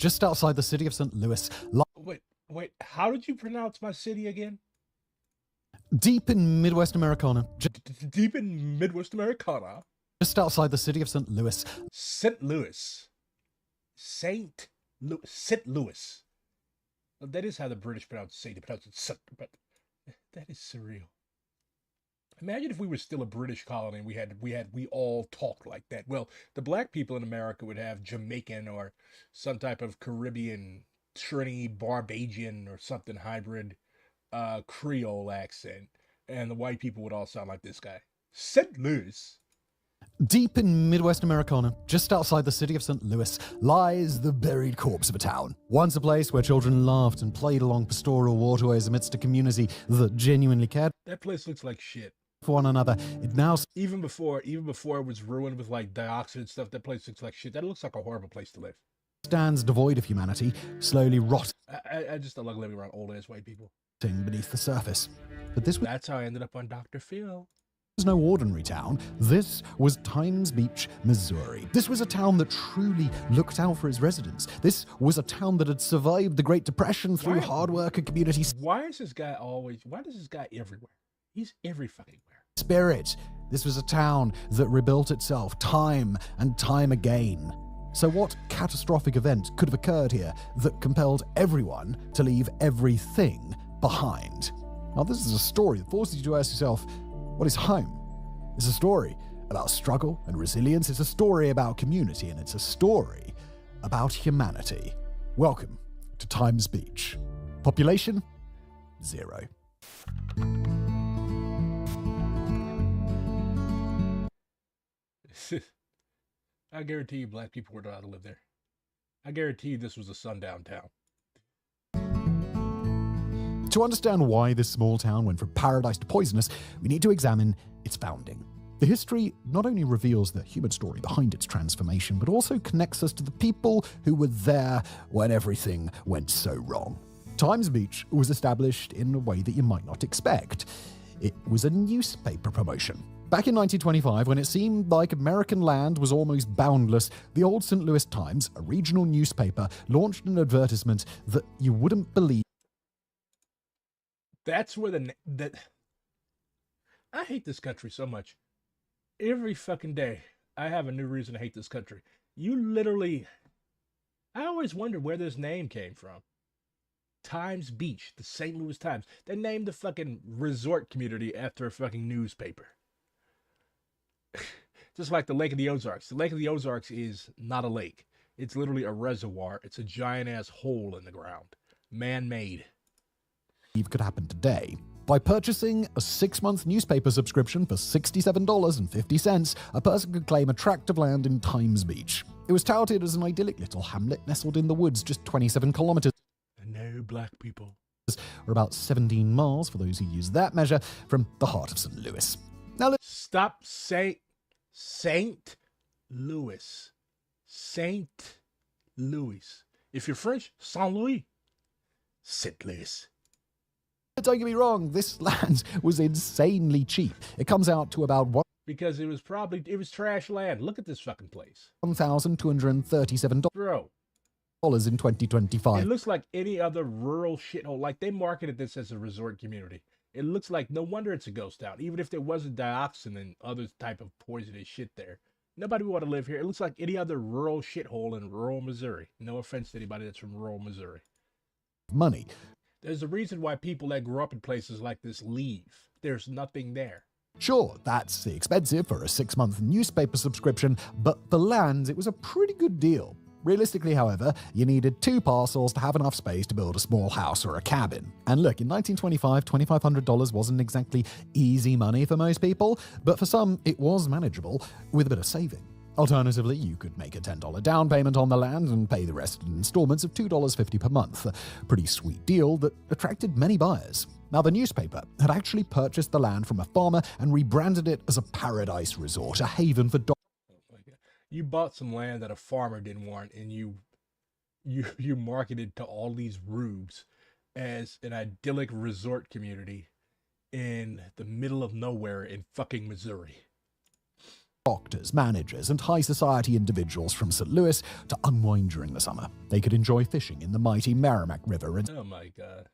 just outside the city of St. Louis, Wait, how did you pronounce my city again? deep in Midwest Americana, Deep in Midwest Americana. just outside the city of St. Louis. St. Louis. St. Louis. Well, that is how the British pronounce it. They pronounce it St. But that is surreal. Imagine if we were still a British colony and we all talked like that. Well, the black people in America would have Jamaican or some type of Caribbean, Trini, Barbadian, or something hybrid Creole accent, and the white people would all sound like this guy. St. Louis. Deep in Midwest Americana, just outside the city of St. Louis, lies the buried corpse of a town. Once a place where children laughed and played along pastoral waterways amidst a community that genuinely cared That place looks like shit. for one another. It now Even before it was ruined with like dioxin and stuff, that place looks like shit. That looks like a horrible place to live. stands devoid of humanity, slowly rotting I just don't like living around old ass white people. beneath the surface. But this was That's how I ended up on Dr. Phil. no ordinary town. This was Times Beach, Missouri. This was a town that truly looked out for its residents. This was a town that had survived the Great Depression through hard work and community Why does this guy everywhere? He's every fucking where. spirit. This was a town that rebuilt itself time and time again. So what catastrophic event could have occurred here that compelled everyone to leave everything behind? Now, this is a story that forces you to ask yourself, what is home? It's a story about struggle and resilience. It's a story about community, and it's a story about humanity. Welcome to Times Beach. Population? 0. I guarantee you black people were allowed to live there. I guarantee you this was a sundown town. To understand why this small town went from paradise to poisonous, we need to examine its founding. The history not only reveals the human story behind its transformation, but also connects us to the people who were there when everything went so wrong. Times Beach was established in a way that you might not expect. It was a newspaper promotion. Back in 1925, when it seemed like American land was almost boundless, the old St. Louis Times, a regional newspaper, launched an advertisement that you wouldn't believe. That's where I hate this country so much. Every fucking day, I have a new reason to hate this country. I always wondered where this name came from. Times Beach, the St. Louis Times. They named the fucking resort community after a fucking newspaper. Just like the Lake of the Ozarks. The Lake of the Ozarks is not a lake. It's literally a reservoir. It's a giant-ass hole in the ground. Man-made. Could happen today. By purchasing a 6-month newspaper subscription for $67.50, a person could claim a tract of land in Times Beach. It was touted as an idyllic little hamlet nestled in the woods just 27 kilometers. No black people. Or about 17 miles, for those who use that measure, from the heart of St. Louis. Now Stop saying St. Louis. St. Louis. If you're French, Saint Louis. St. Louis. Don't get me wrong, this land was insanely cheap. It comes out to about because it was trash land. Look at this fucking place. $1,237 Bro. in 2025. It looks like any other rural shithole. Like they marketed this as a resort community. It looks like no wonder it's a ghost town. Even if there wasn't dioxin and other type of poisonous shit there. Nobody would want to live here. It looks like any other rural shithole in rural Missouri. No offense to anybody that's from rural Missouri. Money. There's a reason why people that grew up in places like this leave. There's nothing there. Sure, that's expensive for a 6-month newspaper subscription, but for land, it was a pretty good deal. Realistically, however, you needed 2 parcels to have enough space to build a small house or a cabin. And look, in 1925, $2,500 wasn't exactly easy money for most people, but for some, it was manageable with a bit of saving. Alternatively, you could make a $10 down payment on the land and pay the rest in installments of $2.50 per month. A pretty sweet deal that attracted many buyers. Now, the newspaper had actually purchased the land from a farmer and rebranded it as a paradise resort, a haven for dogs. You bought some land that a farmer didn't want, and you marketed to all these rubes as an idyllic resort community in the middle of nowhere in fucking Missouri. doctors, managers, and high society individuals from St. Louis to unwind during the summer. They could enjoy fishing in the mighty Merrimack River and Oh my God.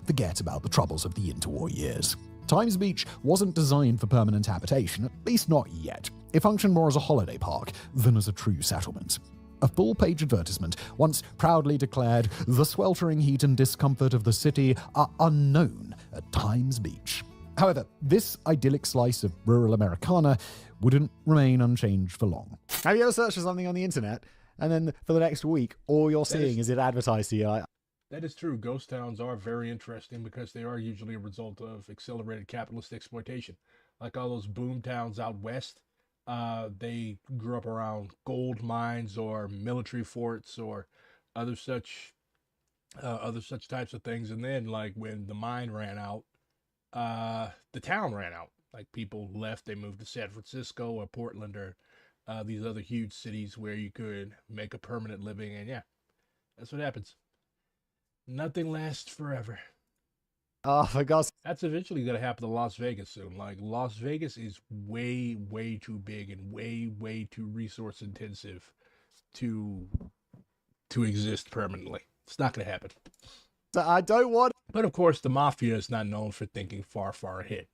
forget about the troubles of the interwar years. Times Beach wasn't designed for permanent habitation, at least not yet. It functioned more as a holiday park than as a true settlement. A full-page advertisement once proudly declared, "The sweltering heat and discomfort of the city are unknown at Times Beach." However, this idyllic slice of rural Americana wouldn't remain unchanged for long. Have you ever searched for something on the internet, and then for the next week, all you're seeing is it advertised to you? That is true. Ghost towns are very interesting because they are usually a result of accelerated capitalist exploitation. Like all those boom towns out west, they grew up around gold mines or military forts or other such types of things. And then, like when the mine ran out, the town ran out. Like people left, they moved to San Francisco or Portland or these other huge cities where you could make a permanent living. And yeah, that's what happens. Nothing lasts forever. Oh, for God's That's eventually going to happen to Las Vegas soon. Like, Las Vegas is way, way too big and way, way too resource intensive to exist permanently. It's not going to happen. I don't want But of course, the mafia is not known for thinking far, far ahead.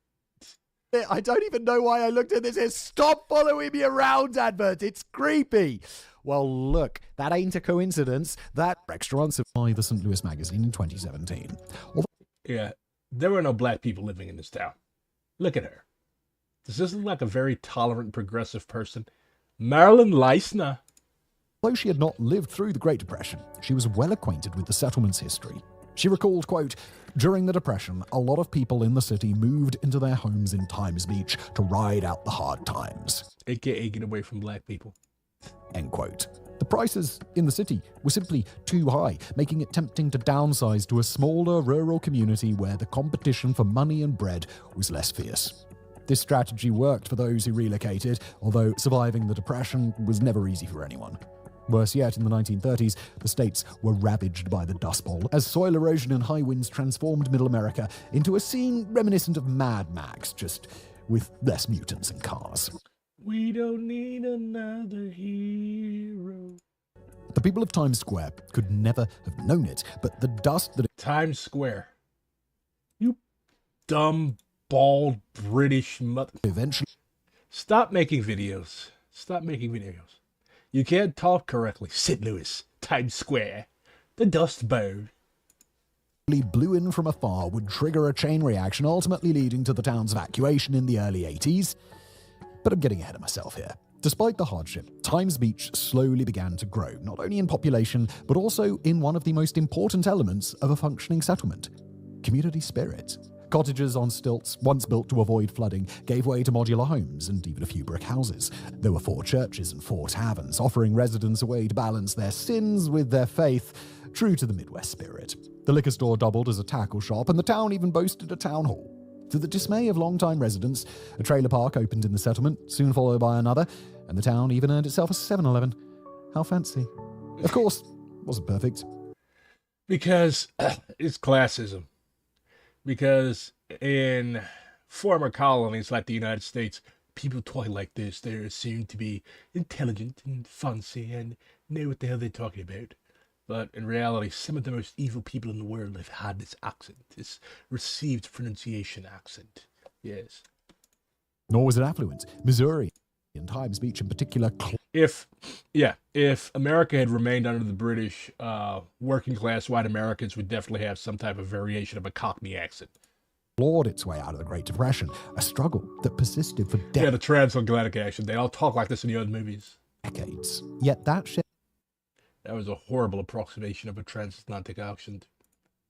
it. I don't even know why I looked at this. It's "Stop following me around" advert. It's creepy. Well, look, that ain't a coincidence. That extra answer by the St. Louis Magazine in 2017. Yeah, there were no black people living in this town. Look at her. Does this look like a very tolerant, progressive person? Marilyn Leisner. Although she had not lived through the Great Depression, she was well acquainted with the settlement's history. She recalled, quote, "During the Depression, a lot of people in the city moved into their homes in Times Beach to ride out the hard times." AKA get away from black people. End quote. The prices in the city were simply too high, making it tempting to downsize to a smaller rural community where the competition for money and bread was less fierce. This strategy worked for those who relocated, although surviving the Depression was never easy for anyone. Worse yet, in the 1930s, the states were ravaged by the Dust Bowl, as soil erosion and high winds transformed Middle America into a scene reminiscent of Mad Max, just with less mutants and cars. We don't need another hero. The people of Times Square could never have known it, but the dust that Times Square. You dumb, bald British mother. eventually Stop making videos. Stop making videos. You can't talk correctly. St. Louis, Times Square, the Dust Bowl. blew in from afar would trigger a chain reaction, ultimately leading to the town's evacuation in the early 80s. But I'm getting ahead of myself here. Despite the hardship, Times Beach slowly began to grow, not only in population, but also in one of the most important elements of a functioning settlement: community spirit. Cottages on stilts, once built to avoid flooding, gave way to modular homes and even a few brick houses. There were 4 churches and 4 taverns, offering residents a way to balance their sins with their faith, true to the Midwest spirit. The liquor store doubled as a tackle shop, and the town even boasted a town hall. To the dismay of longtime residents, a trailer park opened in the settlement, soon followed by another, and the town even earned itself a 7-Eleven. How fancy. Of course, wasn't perfect. Because it's classism. Because in former colonies like the United States, people talk like this. They assumed to be intelligent and fancy and know what the hell they're talking about. But in reality, some of the most evil people in the world have had this accent, this received pronunciation accent. Yes. Nor was it affluent. Missouri, and Times Beach in particular, If America had remained under the British, working class white Americans would definitely have some type of variation of a Cockney accent. clawed its way out of the Great Depression, a struggle that persisted for Yeah, the transatlantic accent. They all talk like this in the other movies. decades. Yet that shared That was a horrible approximation of a transatlantic accent.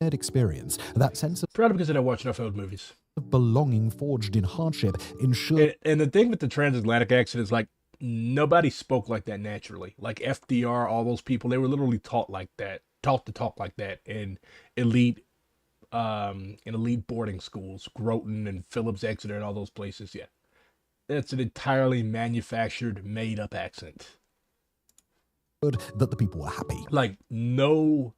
experience, that sense Probably because I don't watch enough old movies. of belonging forged in hardship, ensured And the thing with the transatlantic accent is like nobody spoke like that naturally. Like FDR, all those people, they were literally taught to talk like that in elite boarding schools, Groton and Phillips Exeter and all those places. Yeah, it's an entirely manufactured, made up accent. that the people were happy. Like no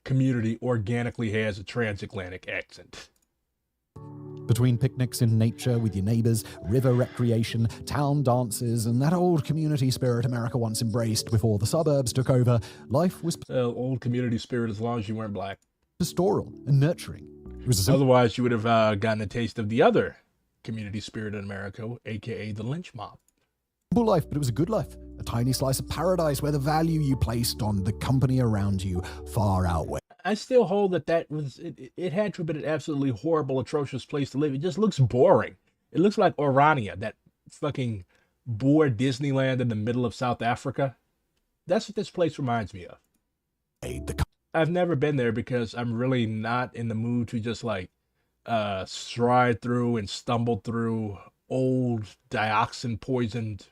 community organically has a transatlantic accent. Between picnics in nature with your neighbors, river recreation, town dances, and that old community spirit America once embraced before the suburbs took over, life was Old community spirit as long as you weren't black. pastoral and nurturing. It was a simple Otherwise, you would have gotten a taste of the other community spirit in America, aka the lynch mob. life, but it was a good life. A tiny slice of paradise where the value you placed on the company around you far outweighed. I still hold that was it had to have been an absolutely horrible, atrocious place to live. It just looks boring. It looks like Orania, that fucking bored Disneyland in the middle of South Africa. That's what this place reminds me of. I've never been there because I'm really not in the mood to just like stride through and stumble through old dioxin poisoned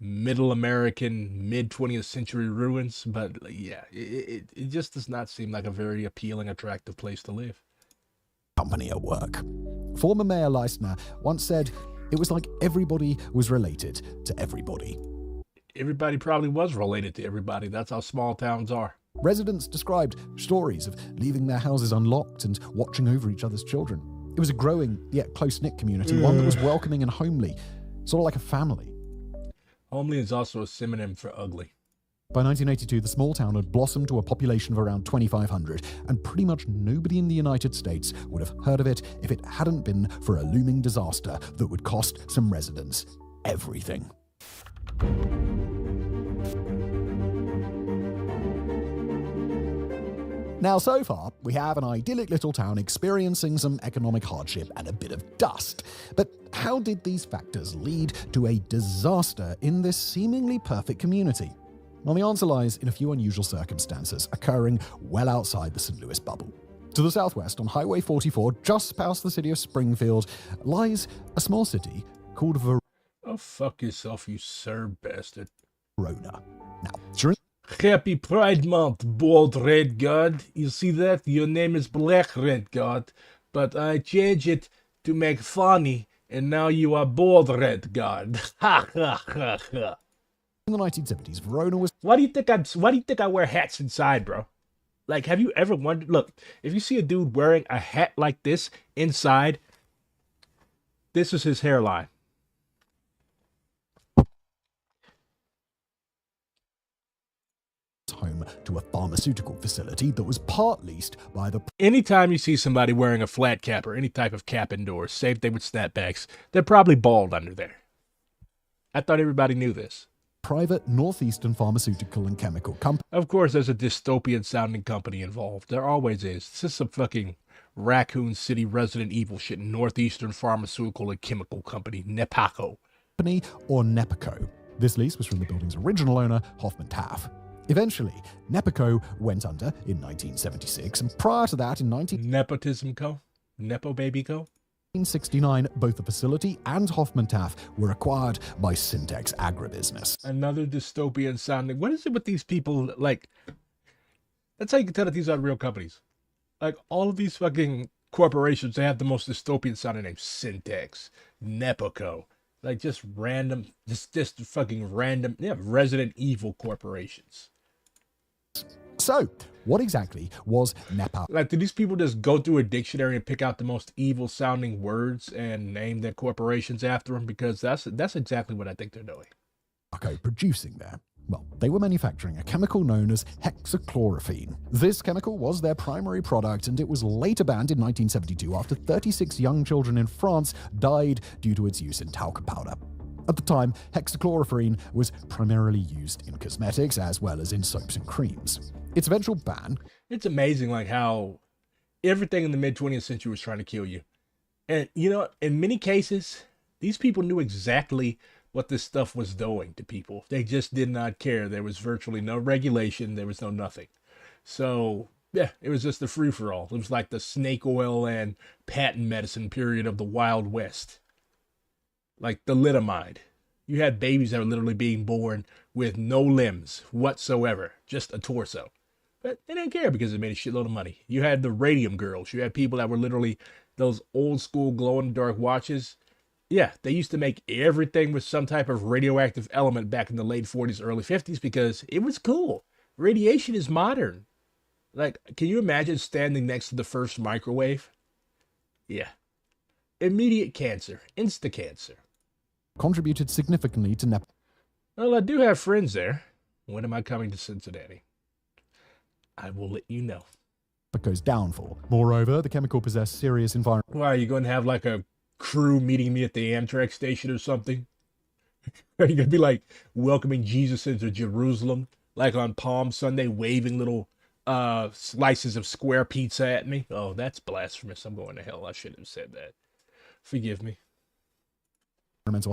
middle American mid 20th century ruins. But yeah, it just does not seem like a very appealing, attractive place to live. Company at work. Former Mayor Leistner once said it was like everybody was related to everybody. Everybody probably was related to everybody. That's how small towns are. Residents described stories of leaving their houses unlocked and watching over each other's children. It was a growing yet close-knit community, one that was welcoming and homely, sort of like a family. Homely is also a synonym for ugly. By 1982, the small town had blossomed to a population of around 2,500, and pretty much nobody in the United States would have heard of it if it hadn't been for a looming disaster that would cost some residents everything. Now, so far, we have an idyllic little town experiencing some economic hardship and a bit of dust. But how did these factors lead to a disaster in this seemingly perfect community? Well, the answer lies in a few unusual circumstances occurring well outside the St. Louis bubble. To the southwest, on Highway 44, just past the city of Springfield, lies a small city called Oh, fuck yourself, you Serb bastard. Verona. Now, during Happy Pride Month, bald red god. You see that? Your name is Black Red God, but I changed it to make funny, and now you are bald red god. Ha ha ha ha. in the 1970s, Verona was Why do you think I wear hats inside, bro? Like, have you ever wondered? Look, if you see a dude wearing a hat like this inside, this is his hairline. home to a pharmaceutical facility that was part leased by the Anytime you see somebody wearing a flat cap or any type of cap indoors, same thing with snapbacks, they're probably bald under there. I thought everybody knew this. private Northeastern Pharmaceutical and Chemical Company. Of course, there's a dystopian sounding company involved. There always is. This is some fucking Raccoon City Resident Evil shit. Northeastern Pharmaceutical and Chemical Company, NEPACO. Or Nepaco. This lease was from the building's original owner, Hoffman Taff. Eventually, Nepaco went under in 1976, and prior to that, in Nepotism Co. Nepo Baby Co. 1969, both the facility and Hoffman Taff were acquired by Syntex Agribusiness. Another dystopian sounding. What is it with these people? Like, that's how you can tell that these are real companies. Like, all of these fucking corporations, they have the most dystopian sounding names. Syntex, Nepoco. Like, just random, just fucking random, yeah, Resident Evil corporations. So, what exactly was Nepa? Like, do these people just go through a dictionary and pick out the most evil sounding words and name their corporations after them? Because that's exactly what I think they're doing. Producing there? Well, they were manufacturing a chemical known as hexachlorophene. This chemical was their primary product, and it was later banned in 1972 after 36 young children in France died due to its use in talcum powder. At the time, hexachlorophene was primarily used in cosmetics as well as in soaps and creams. Its eventual ban... It's amazing, like, how everything in the mid-20th century was trying to kill you. And, you know, in many cases, these people knew exactly what this stuff was doing to people. They just did not care. There was virtually no regulation. There was no nothing. So, yeah, it was just a free-for-all. It was like the snake oil and patent medicine period of the Wild West. Like thalidomide. You had babies that were literally being born with no limbs whatsoever, just a torso. But they didn't care because it made a shitload of money. You had the radium girls. You had people that were literally those old school glow-in-the-dark watches. Yeah, they used to make everything with some type of radioactive element back in the late 40s, early 50s because it was cool. Radiation is modern. Like, can you imagine standing next to the first microwave? Yeah. immediate cancer, insta-cancer. contributed significantly to Well, I do have friends there. When am I coming to Cincinnati? I will let you know. NEPACO's downfall. Moreover, the chemical possessed serious environmental Why, are you going to have like a crew meeting me at the Amtrak station or something? Are you going to be like welcoming Jesus into Jerusalem, like on Palm Sunday, waving little slices of square pizza at me? Oh, that's blasphemous. I'm going to hell. I shouldn't have said that. Forgive me.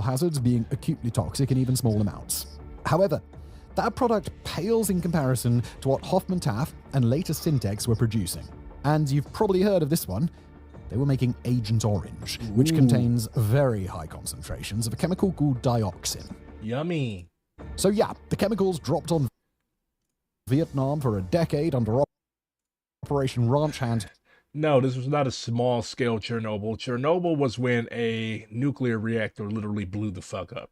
hazards being acutely toxic in even small amounts. However, that product pales in comparison to what Hoffman Taff and later Syntex were producing. And you've probably heard of this one. They were making Agent Orange, which contains very high concentrations of a chemical called dioxin. Yummy. So yeah, the chemicals dropped on Vietnam for a decade under Operation Ranch Hand. No, this was not a small-scale Chernobyl. Chernobyl was when a nuclear reactor literally blew the fuck up.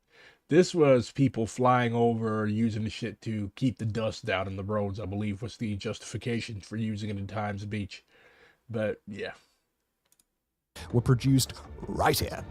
This was people flying over, using the shit to keep the dust down in the roads, I believe was the justification for using it in Times Beach. But, yeah. Were produced right here.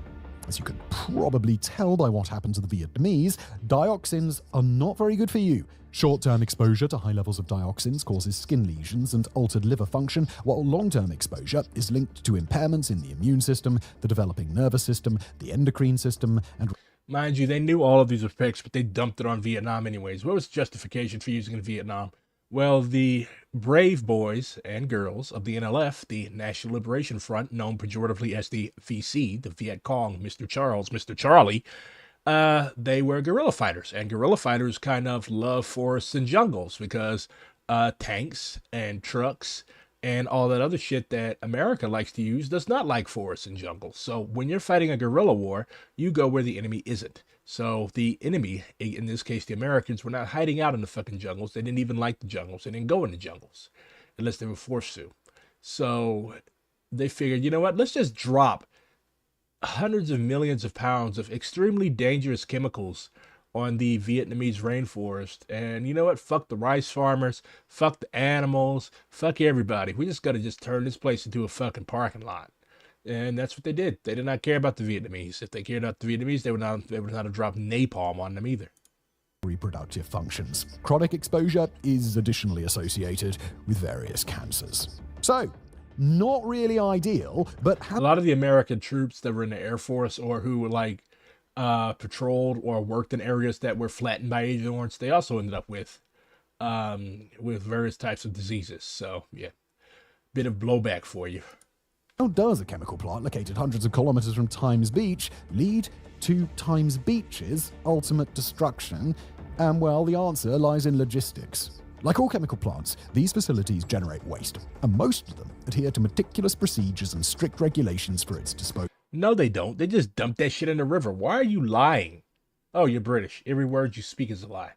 As you could probably tell by what happened to the Vietnamese, dioxins are not very good for you. Short-term exposure to high levels of dioxins causes skin lesions and altered liver function, while long-term exposure is linked to impairments in the immune system, the developing nervous system, the endocrine system, and... Mind you, they knew all of these effects, but they dumped it on Vietnam anyways. What was the justification for using it in Vietnam? Well, the brave boys and girls of the NLF, the National Liberation Front, known pejoratively as the VC, the Viet Cong, Mr. Charles, Mr. Charlie, they were guerrilla fighters. And guerrilla fighters kind of love forests and jungles because tanks and trucks and all that other shit that America likes to use does not like forests and jungles. So when you're fighting a guerrilla war, you go where the enemy isn't. So the enemy, in this case the Americans, were not hiding out in the fucking jungles. They didn't even like the jungles. They didn't go in the jungles unless they were forced to. So they figured, you know what, let's just drop hundreds of millions of pounds of extremely dangerous chemicals on the Vietnamese rainforest. And you know what? Fuck the rice farmers. Fuck the animals. Fuck everybody. We just got to just turn this place into a fucking parking lot. And that's what they did. They did not care about the Vietnamese. If they cared about the Vietnamese, they would not have dropped napalm on them either. Reproductive functions. Chronic exposure is additionally associated with various cancers. So, not really ideal, but... A lot of the American troops that were in the Air Force or who were like patrolled or worked in areas that were flattened by Agent Orange, they also ended up with various types of diseases. So, yeah, bit of blowback for you. How does a chemical plant located hundreds of kilometers from Times Beach lead to Times Beach's ultimate destruction? And well, the answer lies in logistics. Like all chemical plants, these facilities generate waste, and most of them adhere to meticulous procedures and strict regulations for its disposal. No, they don't. They just dump that shit in the river. Why are you lying? Oh, you're British. Every word you speak is a lie.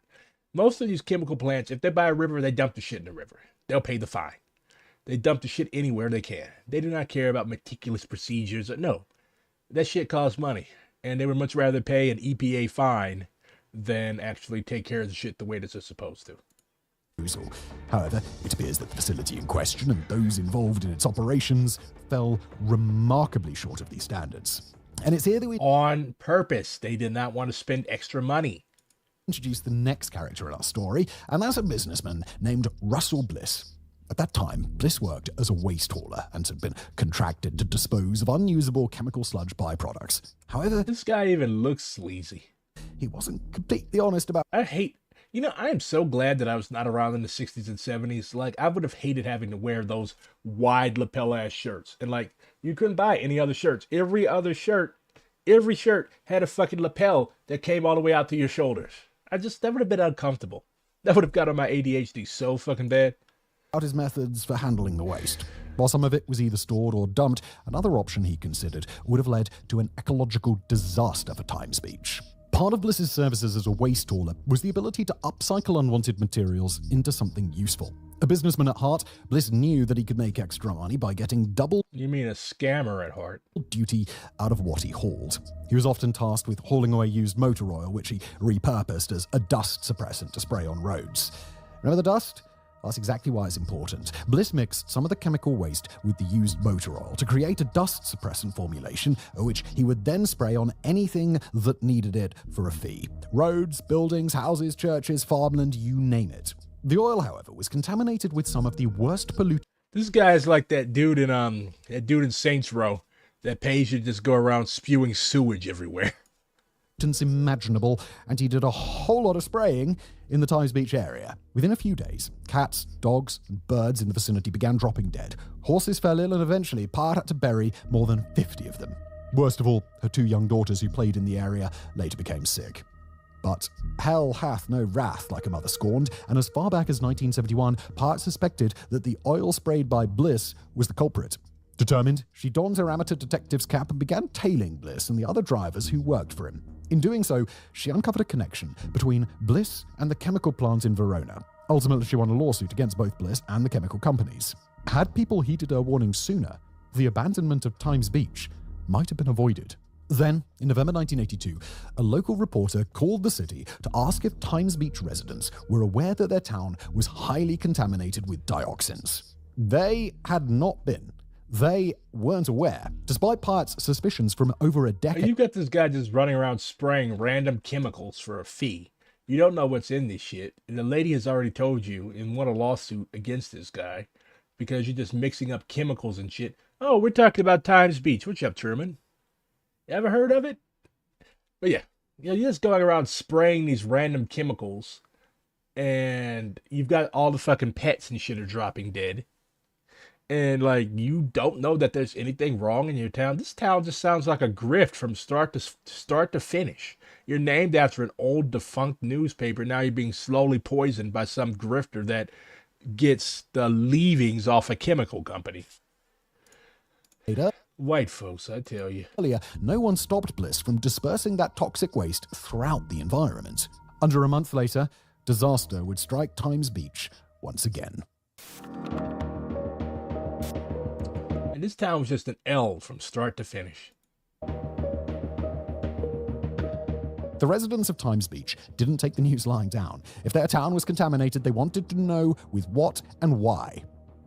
Most of these chemical plants, if they buy a river, they dump the shit in the river. They'll pay the fine. They dump the shit anywhere they can. They do not care about meticulous procedures. No, that shit costs money. And they would much rather pay an EPA fine than actually take care of the shit the way that it's supposed to. However, it appears that the facility in question and those involved in its operations fell remarkably short of these standards. And it's here that we... On purpose. They did not want to spend extra money. Introduce the next character in our story, and that's a businessman named Russell Bliss. At that time, Bliss worked as a waste hauler and had been contracted to dispose of unusable chemical sludge byproducts. However, this guy even looks sleazy. He wasn't completely honest about... I am so glad that I was not around in the 60s and 70s. Like, I would have hated having to wear those wide lapel-ass shirts. And, like, you couldn't buy any other shirts. Every shirt had a fucking lapel that came all the way out to your shoulders. That would have been uncomfortable. That would have got on my ADHD so fucking bad. About his methods for handling the waste. While some of it was either stored or dumped, another option he considered would have led to an ecological disaster for Times Beach. Part of Bliss's services as a waste hauler was the ability to upcycle unwanted materials into something useful. A businessman at heart, Bliss knew that he could make extra money by getting double... You mean a scammer at heart? ...duty out of what he hauled. He was often tasked with hauling away used motor oil, which he repurposed as a dust suppressant to spray on roads. Remember the dust? That's exactly why it's important. Bliss mixed some of the chemical waste with the used motor oil to create a dust suppressant formulation, which he would then spray on anything that needed it for a fee. Roads, buildings, houses, churches, farmland, you name it. The oil, however, was contaminated with some of the worst pollutants. This guy is like that dude in Saints Row that pays you to just go around spewing sewage everywhere. Imaginable, and he did a whole lot of spraying in the Times Beach area. Within a few days, cats, dogs, and birds in the vicinity began dropping dead. Horses fell ill, and eventually Part had to bury more than 50 of them. Worst of all, her 2 young daughters who played in the area later became sick. But hell hath no wrath, like a mother scorned, and as far back as 1971, Part suspected that the oil sprayed by Bliss was the culprit. Determined, she donned her amateur detective's cap and began tailing Bliss and the other drivers who worked for him. In doing so, she uncovered a connection between Bliss and the chemical plant in Verona. Ultimately, she won a lawsuit against both Bliss and the chemical companies. Had people heeded her warning sooner, the abandonment of Times Beach might have been avoided. Then, in November 1982, a local reporter called the city to ask if Times Beach residents were aware that their town was highly contaminated with dioxins. They had not been. They weren't aware, despite Parts' suspicions from over a decade. You've got this guy just running around spraying random chemicals for a fee. You don't know what's in this shit, and the lady has already told you and won a lawsuit against this guy because you're just mixing up chemicals and shit. Oh, we're talking about Times Beach. What's up, Truman? You ever heard of it? But yeah, you're just going around spraying these random chemicals, and you've got all the fucking pets and shit are dropping dead. And like, you don't know that there's anything wrong in your town. This town just sounds like a grift from start to finish. You're named after an old defunct newspaper. Now you're being slowly poisoned by some grifter that gets the leavings off a chemical company. White folks, I tell you. Earlier, no one stopped Bliss from dispersing that toxic waste throughout the environment. Under a month later, disaster would strike Times Beach once again. And this town was just an L from start to finish. The residents of Times Beach didn't take the news lying down. If their town was contaminated, they wanted to know with what and why.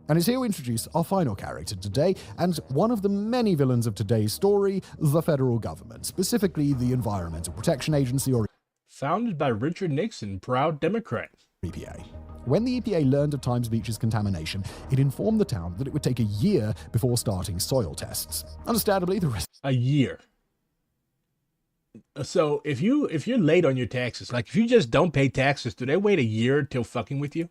And it's here we introduce our final character today, and one of the many villains of today's story, the federal government, specifically the Environmental Protection Agency, or Founded by Richard Nixon, proud Democrat. EPA. When the EPA learned of Times Beach's contamination, it informed the town that it would take a year before starting soil tests. Understandably, the A year. So if you're late on your taxes, like if you just don't pay taxes, do they wait a year till fucking with you?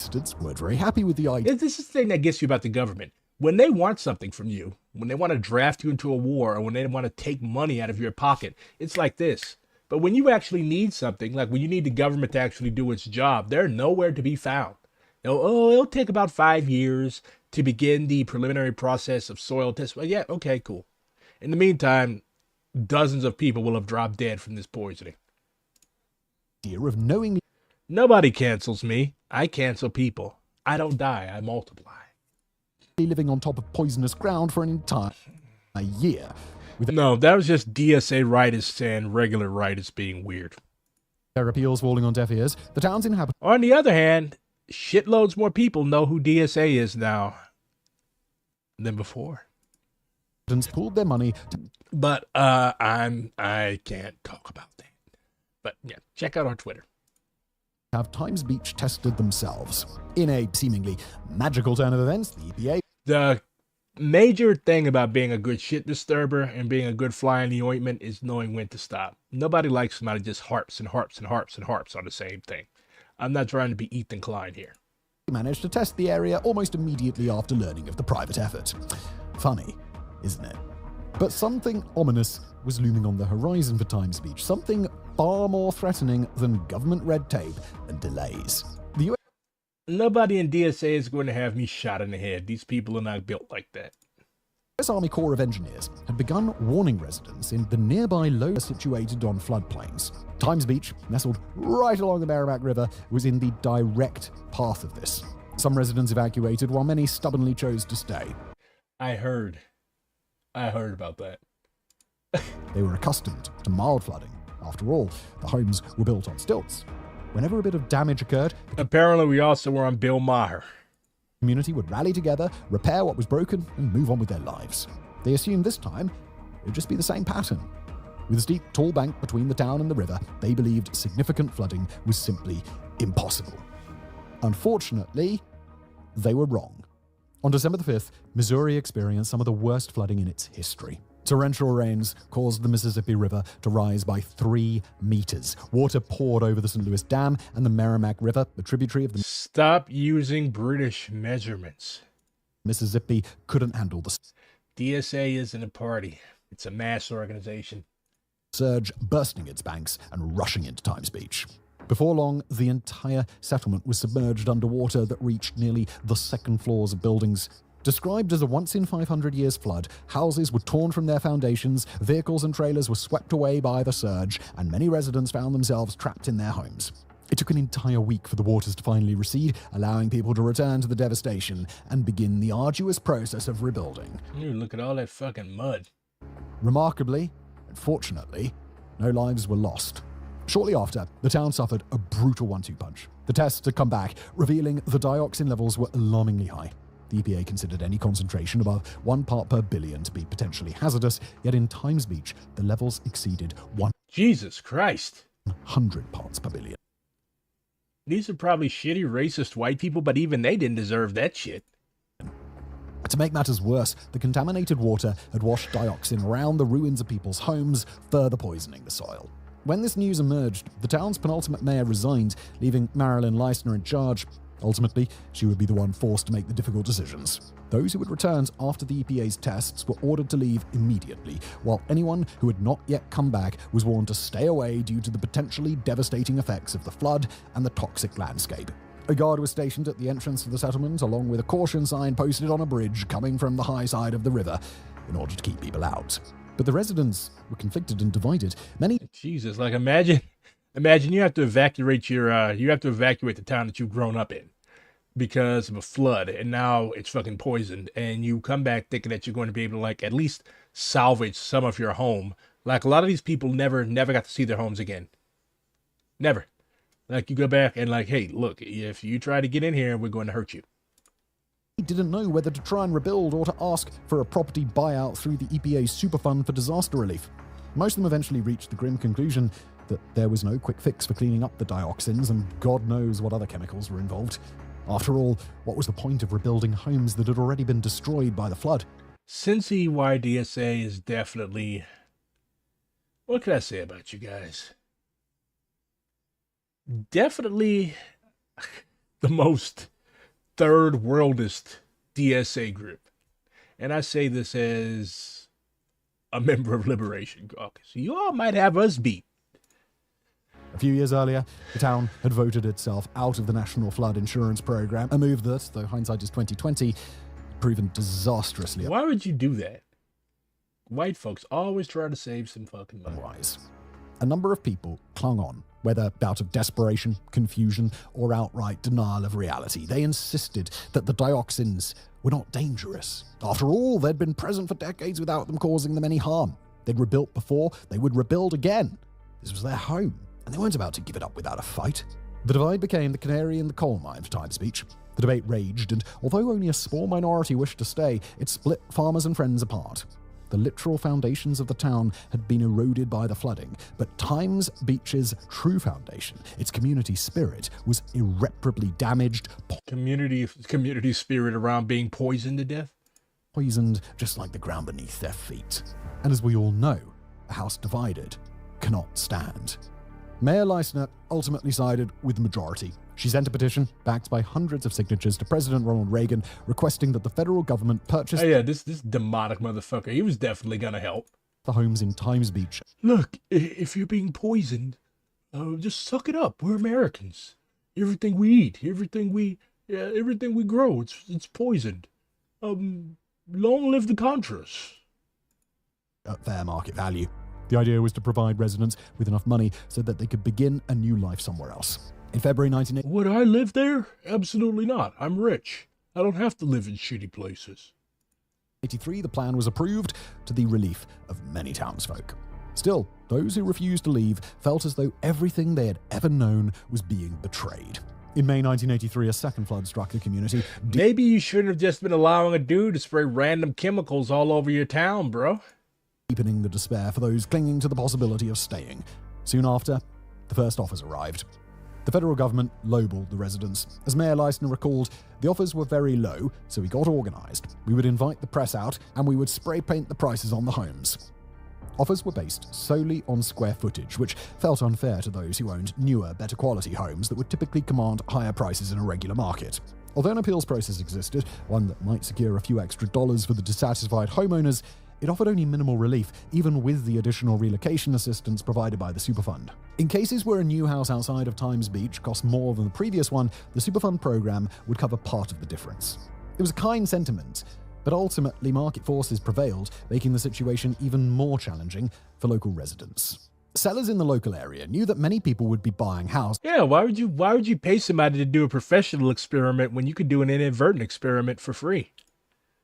residents weren't very happy with the idea. This is the thing that gets you about the government. When they want something from you, when they want to draft you into a war, or when they want to take money out of your pocket, it's like this. But when you actually need something, like when you need the government to actually do its job, they're nowhere to be found. It'll take about 5 years to begin the preliminary process of soil tests. Well, yeah, okay, cool. In the meantime, dozens of people will have dropped dead from this poisoning. Of knowingly Nobody cancels me. I cancel people. I don't die, I multiply. living on top of poisonous ground for an entire year. No, that was just DSA writers saying regular writers being weird. Their appeals falling on deaf ears, the town's inhabitants On the other hand, shitloads more people know who DSA is now than before. pulled their money to But I can't talk about that. But yeah, check out our Twitter. have Times Beach tested themselves. In a seemingly magical turn of events, the EPA The major thing about being a good shit disturber and being a good fly in the ointment is knowing when to stop. Nobody likes somebody just harps and harps and harps and harps on the same thing. I'm not trying to be Ethan Klein here. managed to test the area almost immediately after learning of the private effort. Funny, isn't it? But something ominous was looming on the horizon for Times Beach, something far more threatening than government red tape and delays. The US Nobody in DSA is going to have me shot in the head. These people are not built like that. Army Corps of Engineers had begun warning residents in the nearby low situated on floodplains. Times Beach, nestled right along the Merrimack River, was in the direct path of this. Some residents evacuated while many stubbornly chose to stay. I heard about that. They were accustomed to mild flooding. After all, the homes were built on stilts. Whenever a bit of damage occurred, Apparently, we also were on Bill Maher. the community would rally together, repair what was broken, and move on with their lives. They assumed this time it would just be the same pattern. With a steep, tall bank between the town and the river, they believed significant flooding was simply impossible. Unfortunately, they were wrong. On December the 5th, Missouri experienced some of the worst flooding in its history. Torrential rains caused the Mississippi River to rise by 3 meters. Water poured over the St. Louis Dam and the Merrimack River, a tributary of the Stop using British measurements. Mississippi, couldn't handle the DSA isn't a party. It's a mass organization. surge, bursting its banks and rushing into Times Beach. Before long, the entire settlement was submerged underwater that reached nearly the second floors of buildings. Described as a once-in-500 years flood, houses were torn from their foundations, vehicles and trailers were swept away by the surge, and many residents found themselves trapped in their homes. It took an entire week for the waters to finally recede, allowing people to return to the devastation and begin the arduous process of rebuilding. Ooh, look at all that fucking mud. Remarkably, and fortunately, no lives were lost. Shortly after, the town suffered a brutal 1-2 punch. The tests had come back, revealing the dioxin levels were alarmingly high. The EPA considered any concentration above 1 part per billion to be potentially hazardous, yet in Times Beach, the levels exceeded Jesus Christ. 100 parts per billion. These are probably shitty racist white people, but even they didn't deserve that shit. To make matters worse, the contaminated water had washed dioxin around the ruins of people's homes, further poisoning the soil. When this news emerged, the town's penultimate mayor resigned, leaving Marilyn Leisner in charge. Ultimately, she would be the one forced to make the difficult decisions. Those who had returned after the EPA's tests were ordered to leave immediately, while anyone who had not yet come back was warned to stay away due to the potentially devastating effects of the flood and the toxic landscape. A guard was stationed at the entrance to the settlement, along with a caution sign posted on a bridge coming from the high side of the river, in order to keep people out. But the residents were conflicted and divided. Many Jesus, like imagine you have to evacuate the town that you've grown up in because of a flood, and now it's fucking poisoned, and you come back thinking that you're going to be able to like at least salvage some of your home. Like a lot of these people never got to see their homes again. Never. Like you go back and like, hey, look, if you try to get in here, we're going to hurt you. didn't know whether to try and rebuild or to ask for a property buyout through the EPA's Superfund for disaster relief. Most of them eventually reached the grim conclusion that there was no quick fix for cleaning up the dioxins, and God knows what other chemicals were involved. After all, what was the point of rebuilding homes that had already been destroyed by the flood? Cincy YDSA is definitely... What can I say about you guys? Definitely the most third worldist DSA group. And I say this as a member of Liberation Caucus. You all might have us beat. A few years earlier, the town had voted itself out of the National Flood Insurance Program, a move that, though hindsight is 2020, proven disastrously Why would you do that? White folks always try to save some fucking money. unwise. A number of people clung on, whether out of desperation, confusion, or outright denial of reality. They insisted that the dioxins were not dangerous. After all, they'd been present for decades without them causing them any harm. They'd rebuilt before, they would rebuild again. This was their home, and they weren't about to give it up without a fight. The divide became the canary in the coal mine for Times Beach. The debate raged, and although only a small minority wished to stay, it split farmers and friends apart. The literal foundations of the town had been eroded by the flooding, but Times Beach's true foundation, its community spirit, was irreparably damaged, Community spirit around being poisoned to death. poisoned just like the ground beneath their feet. And as we all know, a house divided cannot stand. Mayor Leisner ultimately sided with the majority. She sent a petition, backed by hundreds of signatures, to President Ronald Reagan, requesting that the federal government purchase This demonic motherfucker, he was definitely gonna help. the homes in Times Beach. Look, if you're being poisoned, just suck it up. We're Americans. Everything we eat, everything we grow, it's poisoned. Long live the Contras. At fair market value. The idea was to provide residents with enough money so that they could begin a new life somewhere else. In February 1980, Would I live there? Absolutely not. I'm rich. I don't have to live in shitty places. the plan was approved to the relief of many townsfolk. Still, those who refused to leave felt as though everything they had ever known was being betrayed. In May 1983, a second flood struck the community. Maybe you shouldn't have just been allowing a dude to spray random chemicals all over your town, bro. Deepening the despair for those clinging to the possibility of staying. Soon after, the first offers arrived. The federal government lowballed the residents. As Mayor Leisner recalled, the offers were very low, so we got organised. We would invite the press out, and we would spray paint the prices on the homes. Offers were based solely on square footage, which felt unfair to those who owned newer, better quality homes that would typically command higher prices in a regular market. Although an appeals process existed, one that might secure a few extra dollars for the dissatisfied homeowners, it offered only minimal relief, even with the additional relocation assistance provided by the Superfund. In cases where a new house outside of Times Beach cost more than the previous one, the Superfund program would cover part of the difference. It was a kind sentiment, but ultimately market forces prevailed, making the situation even more challenging for local residents. Sellers in the local area knew that many people would be buying houses. Yeah, why would you pay somebody to do a professional experiment when you could do an inadvertent experiment for free?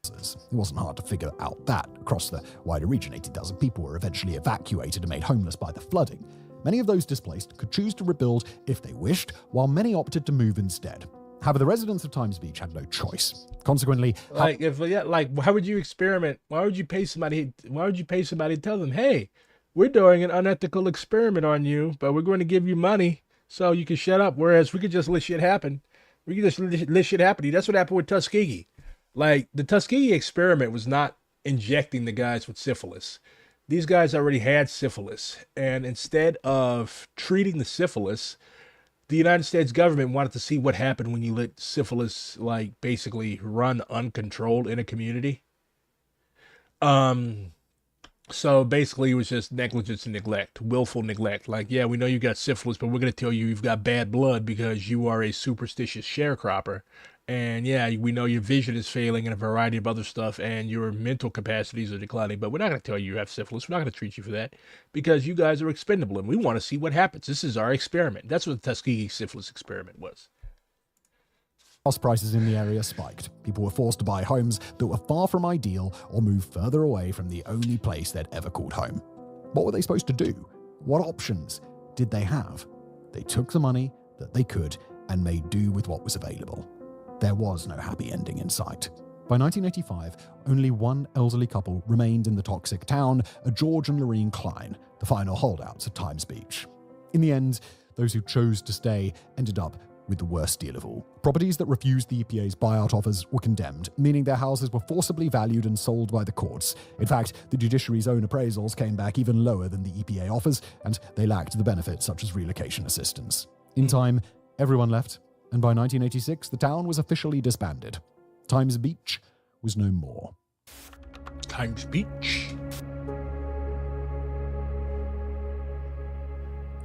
It wasn't hard to figure out that. Across the wider region, 80,000 people were eventually evacuated and made homeless by the flooding. Many of those displaced could choose to rebuild if they wished, while many opted to move instead. However, the residents of Times Beach had no choice. Consequently, why would you experiment? Why would you pay somebody to tell them, hey, we're doing an unethical experiment on you, but we're going to give you money so you can shut up, whereas we could just let shit happen. We could just let shit happen. That's what happened with Tuskegee. Like, the Tuskegee experiment was not injecting the guys with syphilis. These guys already had syphilis, and instead of treating the syphilis, the United States government wanted to see what happened when you let syphilis, like, basically run uncontrolled in a community. So basically it was just negligence and neglect, willful neglect. Like, yeah, we know you got syphilis, but we're going to tell you you've got bad blood because you are a superstitious sharecropper. And yeah, we know your vision is failing and a variety of other stuff, and your mental capacities are declining, but we're not going to tell you you have syphilis. We're not going to treat you for that because you guys are expendable, and we want to see what happens. This is our experiment. That's what the Tuskegee syphilis experiment was. House prices in the area spiked. People were forced to buy homes that were far from ideal or move further away from the only place they'd ever called home. What were they supposed to do? What options did they have? They took the money that they could and made do with what was available. There was no happy ending in sight. By 1985, only one elderly couple remained in the toxic town, a George and Lorene Klein, the final holdouts of Times Beach. In the end, those who chose to stay ended up with the worst deal of all. Properties that refused the EPA's buyout offers were condemned, meaning their houses were forcibly valued and sold by the courts. In fact, the judiciary's own appraisals came back even lower than the EPA offers, and they lacked the benefits such as relocation assistance. In time, everyone left, and by 1986, the town was officially disbanded. Times Beach was no more. Times Beach.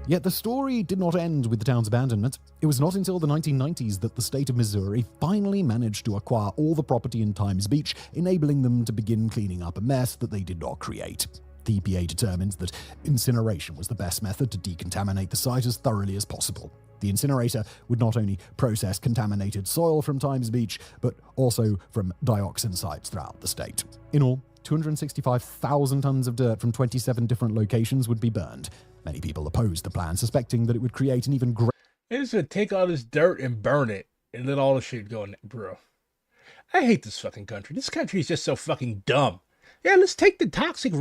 Yet the story did not end with the town's abandonment. It was not until the 1990s that the state of Missouri finally managed to acquire all the property in Times Beach, enabling them to begin cleaning up a mess that they did not create. The EPA determined that incineration was the best method to decontaminate the site as thoroughly as possible. The incinerator would not only process contaminated soil from Times Beach, but also from dioxin sites throughout the state. In all, 265,000 tons of dirt from 27 different locations would be burned. Many people opposed the plan, suspecting that it would create an even greater... They're just going to take all this dirt and burn it and let all the shit go in there, bro. I hate this fucking country. This country is just so fucking dumb. Yeah, let's take the toxic,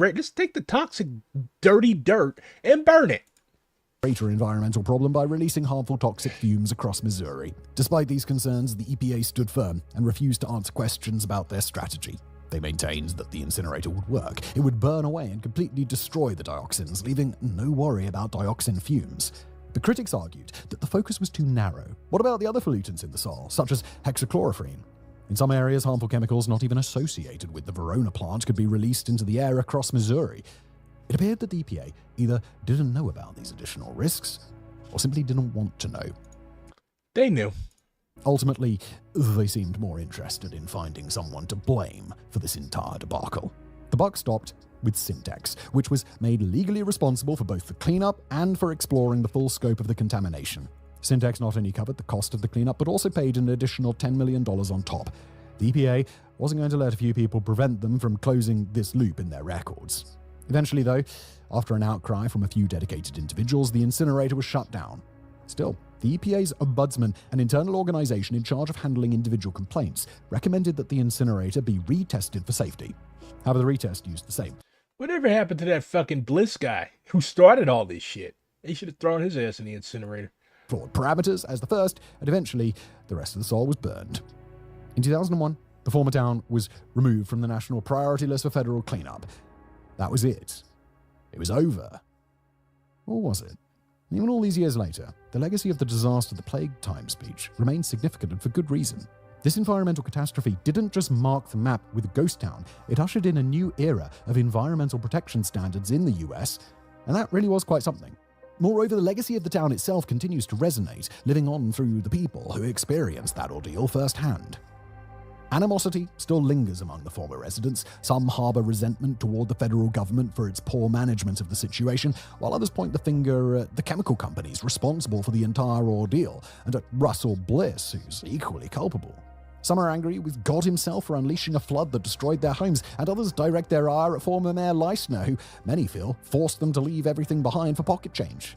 dirty dirt and burn it. Greater environmental problem by releasing harmful toxic fumes across Missouri. Despite these concerns, the EPA stood firm and refused to answer questions about their strategy. They maintained that the incinerator would work. It would burn away and completely destroy the dioxins, leaving no worry about dioxin fumes. The critics argued that the focus was too narrow. What about the other pollutants in the soil, such as hexachlorophene? In some areas, harmful chemicals not even associated with the Verona plant could be released into the air across Missouri. It appeared that the EPA either didn't know about these additional risks or simply didn't want to know. They knew. Ultimately, they seemed more interested in finding someone to blame for this entire debacle. The buck stopped with Syntex, which was made legally responsible for both the cleanup and for exploring the full scope of the contamination. Syntex not only covered the cost of the cleanup, but also paid an additional $10 million on top. The EPA wasn't going to let a few people prevent them from closing this loop in their records. Eventually, though, after an outcry from a few dedicated individuals, the incinerator was shut down. Still, the EPA's ombudsman, an internal organization in charge of handling individual complaints, recommended that the incinerator be retested for safety. However, the retest used the same. Whatever happened to that fucking Bliss guy who started all this shit? They should have thrown his ass in the incinerator. Flawed parameters as the first, and eventually the rest of the soil was burned. In 2001, the former town was removed from the national priority list for federal cleanup. That was it. It was over. Or was it? Even all these years later, the legacy of the disaster the plague time speech remains significant, and for good reason. This environmental catastrophe didn't just mark the map with a ghost town, it ushered in a new era of environmental protection standards in the US, and that really was quite something. Moreover, the legacy of the town itself continues to resonate, living on through the people who experienced that ordeal firsthand. Animosity still lingers among the former residents. Some harbor resentment toward the federal government for its poor management of the situation, while others point the finger at the chemical companies responsible for the entire ordeal, and at Russell Bliss, who's equally culpable. Some are angry with God himself for unleashing a flood that destroyed their homes, and others direct their ire at former Mayor Leisner, who many feel forced them to leave everything behind for pocket change.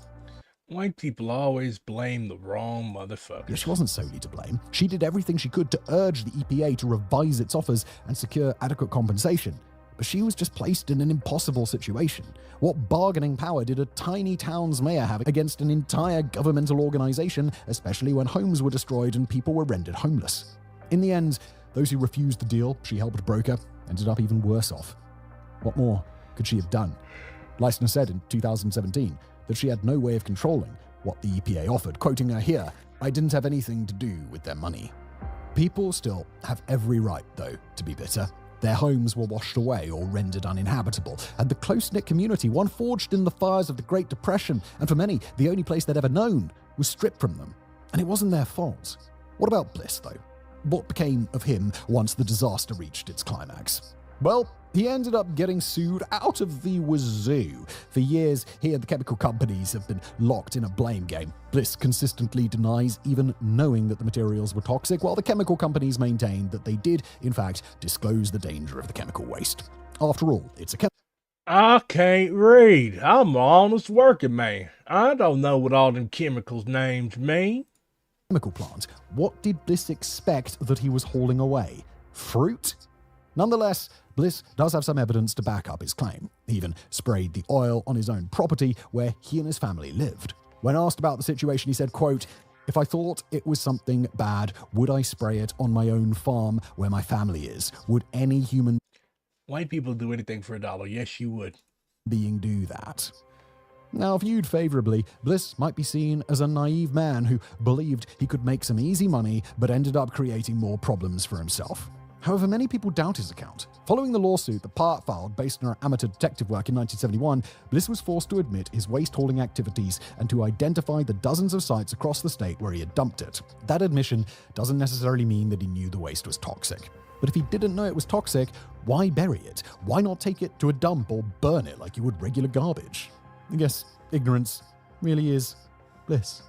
White people always blame the wrong motherfucker. Yeah, she wasn't solely to blame. She did everything she could to urge the EPA to revise its offers and secure adequate compensation. But she was just placed in an impossible situation. What bargaining power did a tiny town's mayor have against an entire governmental organization, especially when homes were destroyed and people were rendered homeless? In the end, those who refused the deal she helped broker ended up even worse off. What more could she have done? Leisner said in 2017 that she had no way of controlling what the EPA offered, quoting her here, "I didn't have anything to do with their money." People still have every right, though, to be bitter. Their homes were washed away or rendered uninhabitable, and the close-knit community, one forged in the fires of the Great Depression, and for many, the only place they'd ever known, was stripped from them. And it wasn't their fault. What about Bliss, though? What became of him once the disaster reached its climax? Well, he ended up getting sued out of the wazoo. For years, he and the chemical companies have been locked in a blame game. Bliss consistently denies even knowing that the materials were toxic, while the chemical companies maintain that they did, in fact, disclose the danger of the chemical waste. After all, it's a I can't read. I'm an honest working man. I don't know what all them chemicals names mean. chemical plant. What did Bliss expect that he was hauling away? Fruit? Nonetheless, Bliss does have some evidence to back up his claim. He even sprayed the oil on his own property where he and his family lived. When asked about the situation, he said, quote, "If I thought it was something bad, would I spray it on my own farm where my family is? Would any human White people do anything for $1. Yes, you would. being do that?" Now, viewed favorably, Bliss might be seen as a naive man who believed he could make some easy money but ended up creating more problems for himself. However, many people doubt his account. Following the lawsuit that Part filed based on her amateur detective work in 1971, Bliss was forced to admit his waste hauling activities and to identify the dozens of sites across the state where he had dumped it. That admission doesn't necessarily mean that he knew the waste was toxic. But if he didn't know it was toxic, why bury it? Why not take it to a dump or burn it like you would regular garbage? I guess ignorance really is bliss.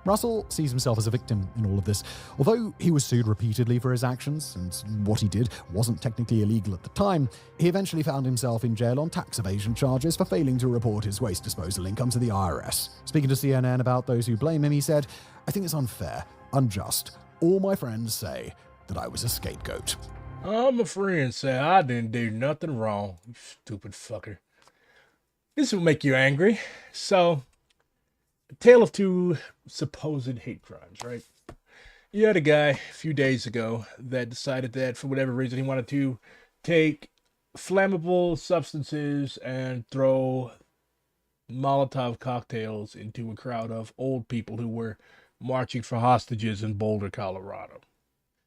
Russell sees himself as a victim in all of this. Although he was sued repeatedly for his actions, and what he did wasn't technically illegal at the time, he eventually found himself in jail on tax evasion charges for failing to report his waste disposal income to the IRS. Speaking to CNN about those who blame him, he said, "I think it's unfair, unjust. All my friends say that I was a scapegoat." All my friends say I didn't do nothing wrong, you stupid fucker. This will make you angry. So, a tale of two supposed hate crimes, right? You had a guy a few days ago that decided that for whatever reason he wanted to take flammable substances and throw Molotov cocktails into a crowd of old people who were marching for hostages in Boulder, Colorado.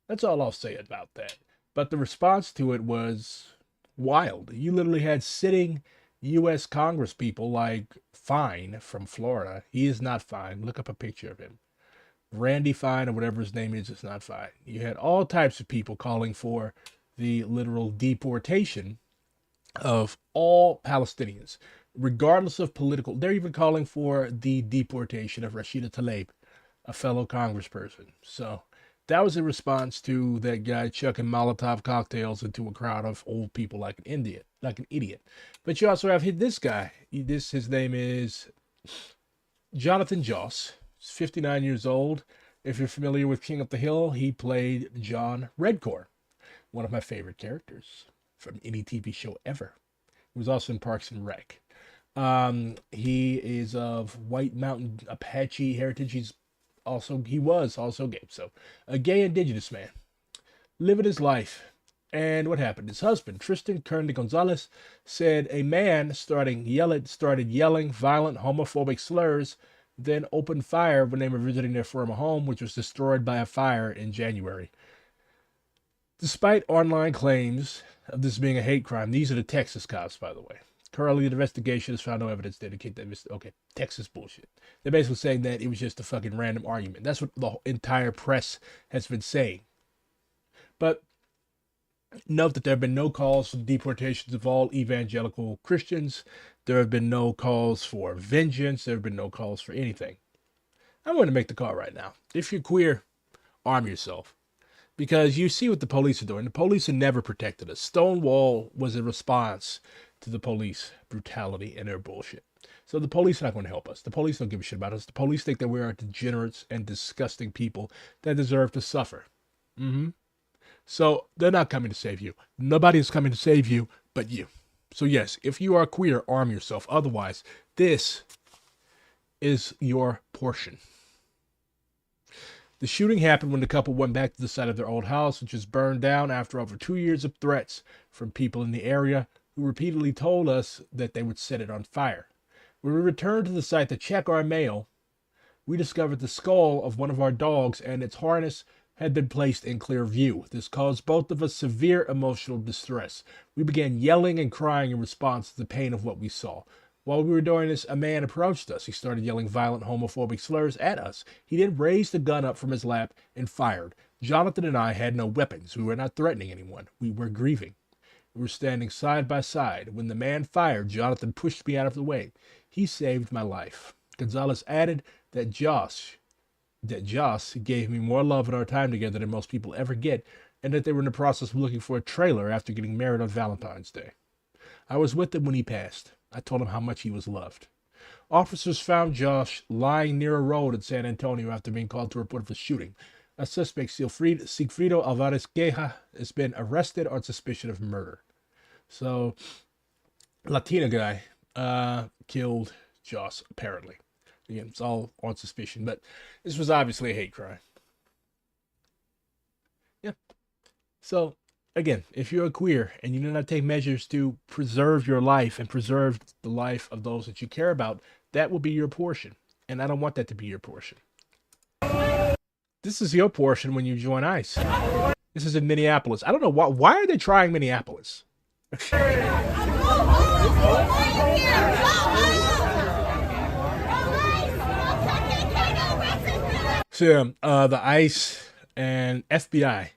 That's all I'll say about that. But the response to it was wild. You literally had sitting U.S. Congress people like Fine from Florida. He is not Fine. Look up a picture of him. Randy Fine or whatever his name is not Fine. You had all types of people calling for the literal deportation of all Palestinians, regardless of political. They're even calling for the deportation of Rashida Tlaib, a fellow congressperson. So That was in response to that guy chucking Molotov cocktails into a crowd of old people like an idiot. But you also have this guy. His name is Jonathan Joss. He's 59 years old. If you're familiar with King of the Hill, he played John Redcore, one of my favorite characters from any TV show ever. He was also in Parks and Rec. He is of White Mountain Apache heritage. He was also gay. So a gay indigenous man living his life. And what happened? His husband, Tristan Kern de Gonzalez, said a man started yelling violent homophobic slurs, then opened fire when they were visiting their former home, which was destroyed by a fire in January. Despite online claims of this being a hate crime, these are the Texas cops, by the way. Currently, the investigation has found no evidence to indicate that. Okay, Texas bullshit. They're basically saying that it was just a fucking random argument. That's what the entire press has been saying. But note that there have been no calls for the deportations of all evangelical Christians. There have been no calls for vengeance. There have been no calls for anything. I'm going to make the call right now. If you're queer, arm yourself. Because you see what the police are doing. The police have never protected us. Stonewall was a response to the police brutality and their bullshit. So the police are not going to help us. The police don't give a shit about us. The police think that we are degenerates and disgusting people that deserve to suffer. So they're not coming to save you. Nobody is coming to save you but you. So yes, if you are queer, arm yourself. Otherwise, this is your portion. The shooting happened when the couple went back to the site of their old house, which was burned down after over 2 years of threats from people in the area who repeatedly told us that they would set it on fire. When we returned to the site to check our mail, we discovered the skull of one of our dogs and its harness had been placed in clear view. This caused both of us severe emotional distress. We began yelling and crying in response to the pain of what we saw. While we were doing this, a man approached us. He started yelling violent homophobic slurs at us. He then raised the gun up from his lap and fired. Jonathan and I had no weapons. We were not threatening anyone. We were grieving. We were standing side by side. When the man fired, Jonathan pushed me out of the way. He saved my life. Gonzalez added that Joss gave me more love in our time together than most people ever get, and that they were in the process of looking for a trailer after getting married on Valentine's Day. I was with him when he passed. I told him how much he was loved. Officers found Josh lying near a road in San Antonio after being called to report for shooting. A suspect, Sigfrido Alvarez Queja, has been arrested on suspicion of murder. So, Latina guy killed Josh, apparently. Again, it's all on suspicion, but this was obviously a hate crime. Yeah. So, again, if you're a queer and you do not take measures to preserve your life and preserve the life of those that you care about, that will be your portion. And I don't want that to be your portion. This is your portion when you join ICE. This is in Minneapolis. I don't know why are they trying Minneapolis? So, the ICE and FBI.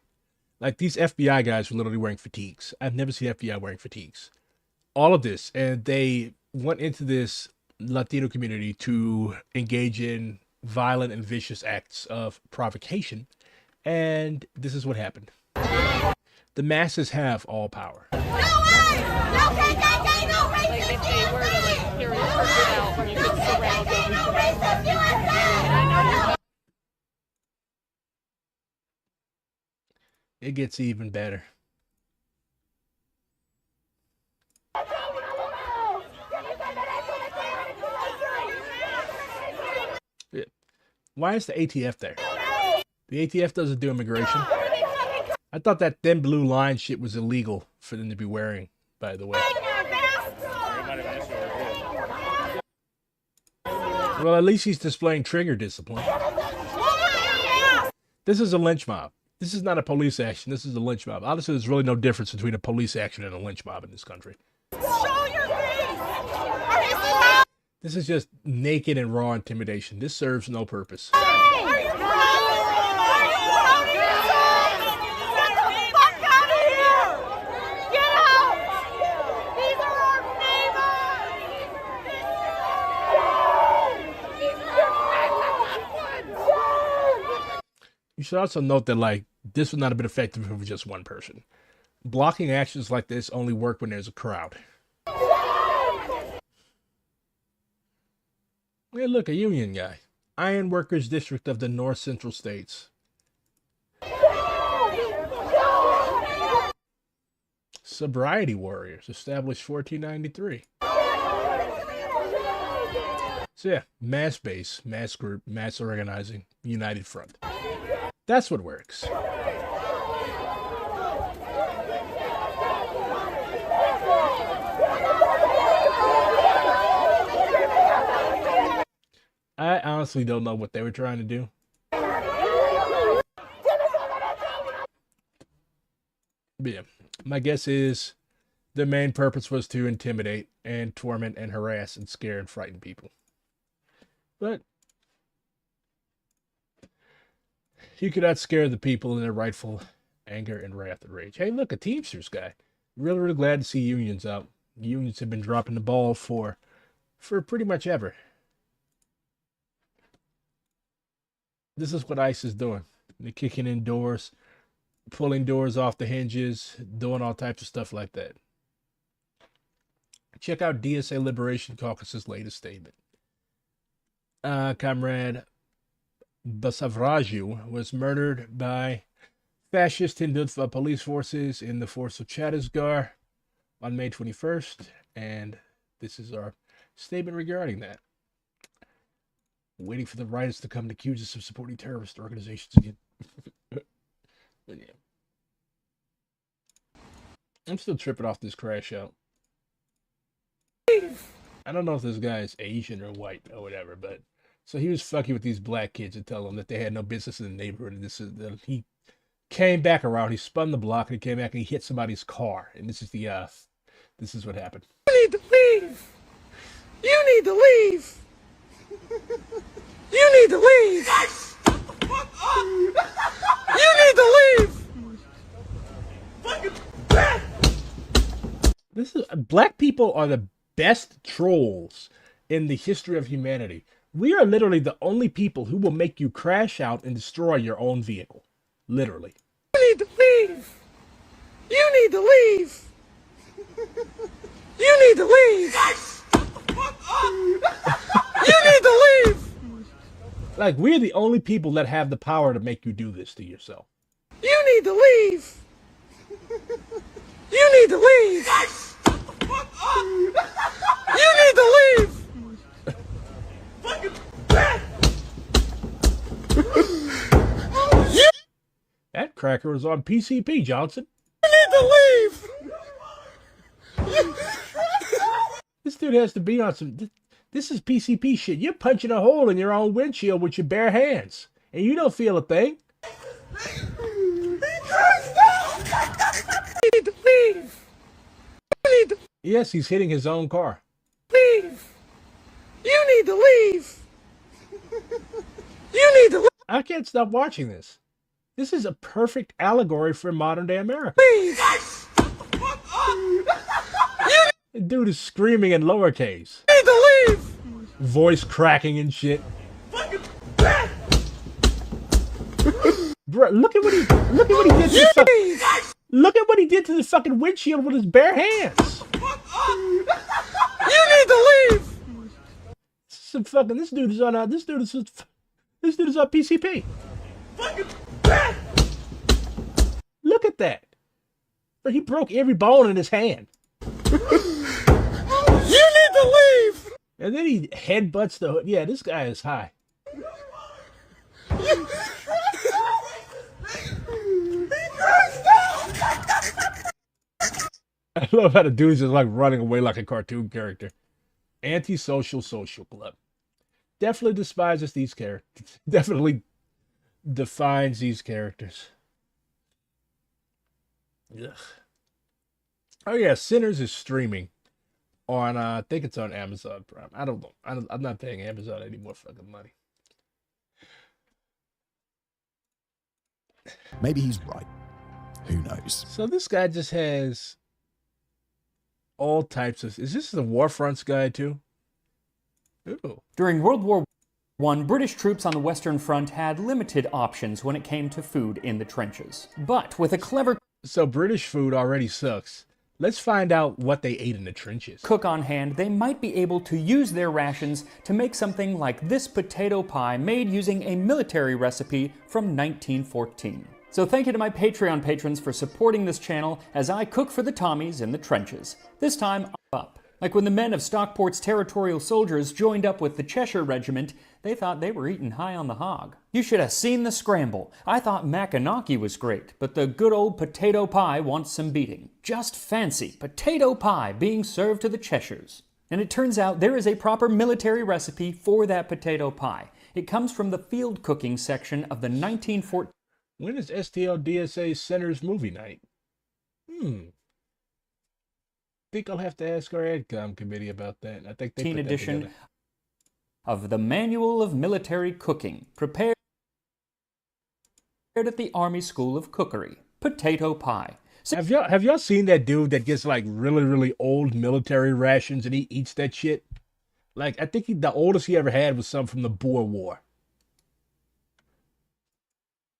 Like, these FBI guys were literally wearing fatigues. I've never seen FBI wearing fatigues. All of this. And they went into this Latino community to engage in violent and vicious acts of provocation. And this is what happened. The masses have all power. No KKK, no racist USA! It gets even better. Why is the ATF there? The ATF doesn't do immigration. I thought that thin blue line shit was illegal for them to be wearing, by the way. Well, at least he's displaying trigger discipline. This is a lynch mob. This is not a police action. This is a lynch mob. Honestly, there's really no difference between a police action and a lynch mob in this country. This is just naked and raw intimidation. This serves no purpose. You should also note that, like, this would not have been effective if it was just one person. Blocking actions like this only work when there's a crowd. Hey, look, a union guy. Iron Workers District of the North Central States. Sobriety Warriors, established 1493. So yeah, mass base, mass group, mass organizing, united front. That's what works. I honestly don't know what they were trying to do. But yeah, my guess is their main purpose was to intimidate and torment and harass and scare and frighten people. But you could outscare the people in their rightful anger and wrath and rage. Hey, look, a Teamsters guy. Really, really glad to see unions out. Unions have been dropping the ball for pretty much ever. This is what ICE is doing. They're kicking in doors, pulling doors off the hinges, doing all types of stuff like that. Check out DSA Liberation Caucus's latest statement. Comrade Basavraju was murdered by fascist Hindutva police forces in the force of Chhattisgarh on May 21st, and this is our statement regarding that. Waiting for the rioters to come to accuse us of supporting terrorist organizations again. But yeah. I'm still tripping off this crash out. I don't know if this guy is Asian or white or whatever, but so he was fucking with these black kids and telling them that they had no business in the neighborhood. And he came back around, he spun the block, and he came back and he hit somebody's car. And this is what happened. You need to leave. You need to leave. You need to leave. You need to leave. This is black people are the best trolls in the history of humanity. We are literally the only people who will make you crash out and destroy your own vehicle. Literally. You need to leave. You need to leave. You need to leave. You need to leave. Like, we're the only people that have the power to make you do this to yourself. You need to leave. You need to leave. You need to leave. That cracker was on PCP, Johnson. You need to leave. This dude has to be on some... This is PCP shit. You're punching a hole in your own windshield with your bare hands. And you don't feel a thing. You need to leave. You need to Yes, he's hitting his own car. leave. You need to leave. You need to I can't stop watching this. This is a perfect allegory for modern day America. leave. The dude is screaming in lowercase. You need to leave. Voice cracking and shit. Bro, look at what he did to the fucking, look at what he did to the fucking windshield with his bare hands. You need to leave. This dude is on PCP. Look at that. Bro, he broke every bone in his hand. You need to leave. And then he headbutts the hood. Yeah, this guy is high. I love how the dude's just like running away like a cartoon character. Antisocial social club. Definitely despises these characters. Definitely defines these characters. Ugh. Oh yeah, Sinners is streaming on I think it's on Amazon Prime. I don't know. I'm not paying Amazon any more fucking money. Maybe he's right. Who knows? So this guy just has all types of... Is this the War Fronts guy too? Ooh. During World War British troops on the Western Front had limited options when it came to food in the trenches. But with a clever So British food already sucks. Let's find out what they ate in the trenches. cook on hand, they might be able to use their rations to make something like this potato pie made using a military recipe from 1914. So thank you to my Patreon patrons for supporting this channel as I cook for the Tommies in the trenches. This time, I'm up. Like when the men of Stockport's territorial soldiers joined up with the Cheshire Regiment, they thought they were eating high on the hog. You should have seen the scramble. I thought Mackinac was great, but the good old potato pie wants some beating. Just fancy potato pie being served to the Cheshires. And it turns out there is a proper military recipe for that potato pie. It comes from the field cooking section of the 1914 When is STL-DSA Center's movie night? Think I'll have to ask our AdCom committee about that. I think they put that edition together. of the Manual of Military Cooking, prepared at the Army School of Cookery. Potato pie. Have y'all seen that dude that gets like really old military rations and he eats that shit? Like I think the oldest he ever had was some from the Boer War.